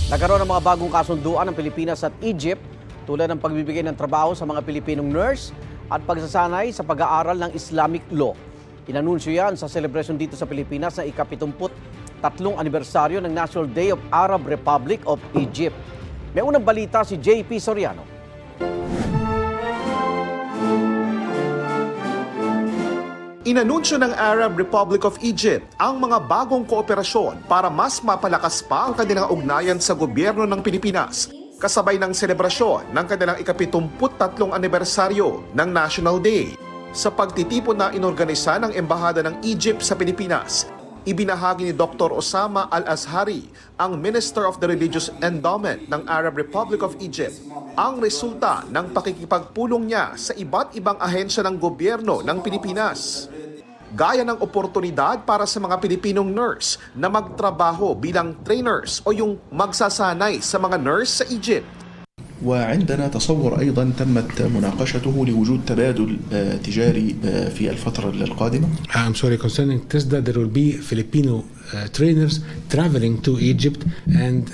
Nagkaroon ng mga bagong kasunduan ng Pilipinas at Egypt tulad ng pagbibigay ng trabaho sa mga Pilipinong nurse at pagsasanay sa pag-aaral ng Islamic law. Inanunsyo yan sa selebrasyon dito sa Pilipinas na ika-73 anibersaryo ng National Day of Arab Republic of Egypt. May unang balita si JP Soriano. Inanunsyo ng Arab Republic of Egypt ang mga bagong kooperasyon para mas mapalakas pa ang kanilang ugnayan sa gobyerno ng Pilipinas, kasabay ng selebrasyon ng kanilang ika-73 anibersaryo ng National Day. Sa pagtitipon na inorganisa ng Embahada ng Egypt sa Pilipinas, ibinahagi ni Dr. Osama Al-Azhari, ang Minister of the Religious Endowment ng Arab Republic of Egypt, ang resulta ng pakikipagpulong niya sa iba't ibang ahensya ng gobyerno ng Pilipinas. Gaya ng oportunidad para sa mga Pilipinong nurse na magtrabaho bilang trainers o yung magsasanay sa mga nurse sa Egypt. وعندنا تصور أيضا تمت مناقشته لوجود تبادل تجاري في الفترة القادمة. I'm sorry, concerning this that there will be Filipino trainers traveling to Egypt and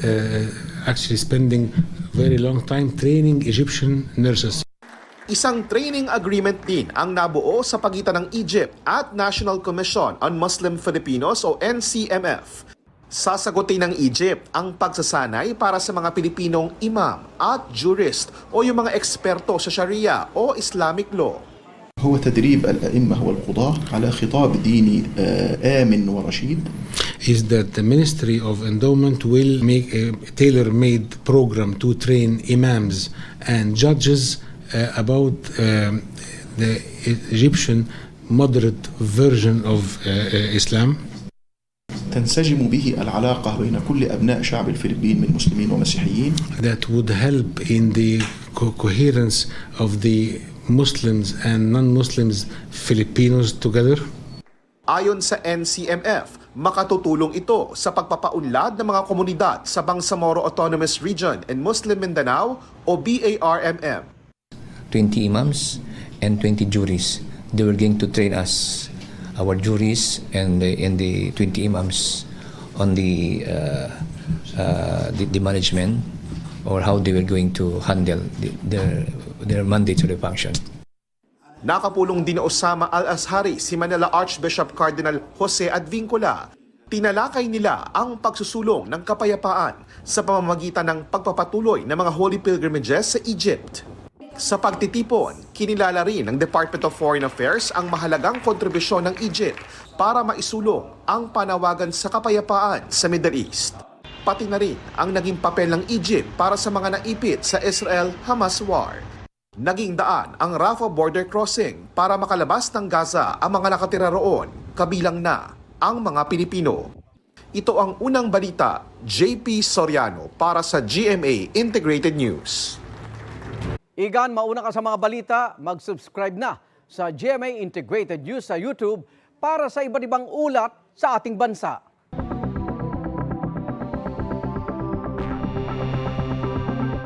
actually spending very long time training Egyptian nurses. Isang training agreement din ang nabuo sa pagitan ng Egypt at National Commission on Muslim Filipinos o NCMF. Sasagutin ng Egypt ang pagsasanay para sa mga Pilipinong imam at jurist o yung mga eksperto sa Sharia o Islamic law. هو تدريب الأئمة والقضاة على خطاب ديني آمن ورشيد. Is that the Ministry of Endowment will make a tailor-made program to train imams and judges about the Egyptian moderate version of Islam. تنسجم به العلاقة بين كل أبناء شعب الفلبين من مسلمين ومسيحيين. That would help in the coherence of the Muslims and non-Muslims Filipinos together. Ayon sa NCMF, makatutulong ito sa pagpapaunlad ng mga komunidad sa Bangsamoro Autonomous Region in Muslim Mindanao o BARMM. 20 imams and 20 juries. They were going to train us, our juries and the 20 imams on the management or how they were going to handle their mandatory function. Nakapulong din ni Osama Al-Azhari si Manila Archbishop Cardinal Jose Advincula. Tinalakay nila ang pagsusulong ng kapayapaan sa pamamagitan ng pagpapatuloy ng mga holy pilgrimages sa Egypt. Sa pagtitipon, kinilala rin ng Department of Foreign Affairs ang mahalagang kontribusyon ng Egypt para maisulong ang panawagan sa kapayapaan sa Middle East. Pati na rin ang naging papel ng Egypt para sa mga naipit sa Israel-Hamas war. Naging daan ang Rafah border crossing para makalabas ng Gaza ang mga nakatira roon, kabilang na ang mga Pilipino. Ito ang unang balita, JP Soriano para sa GMA Integrated News. Igan, mauna ka sa mga balita, mag-subscribe na sa GMA Integrated News sa YouTube para sa iba't ibang ulat sa ating bansa.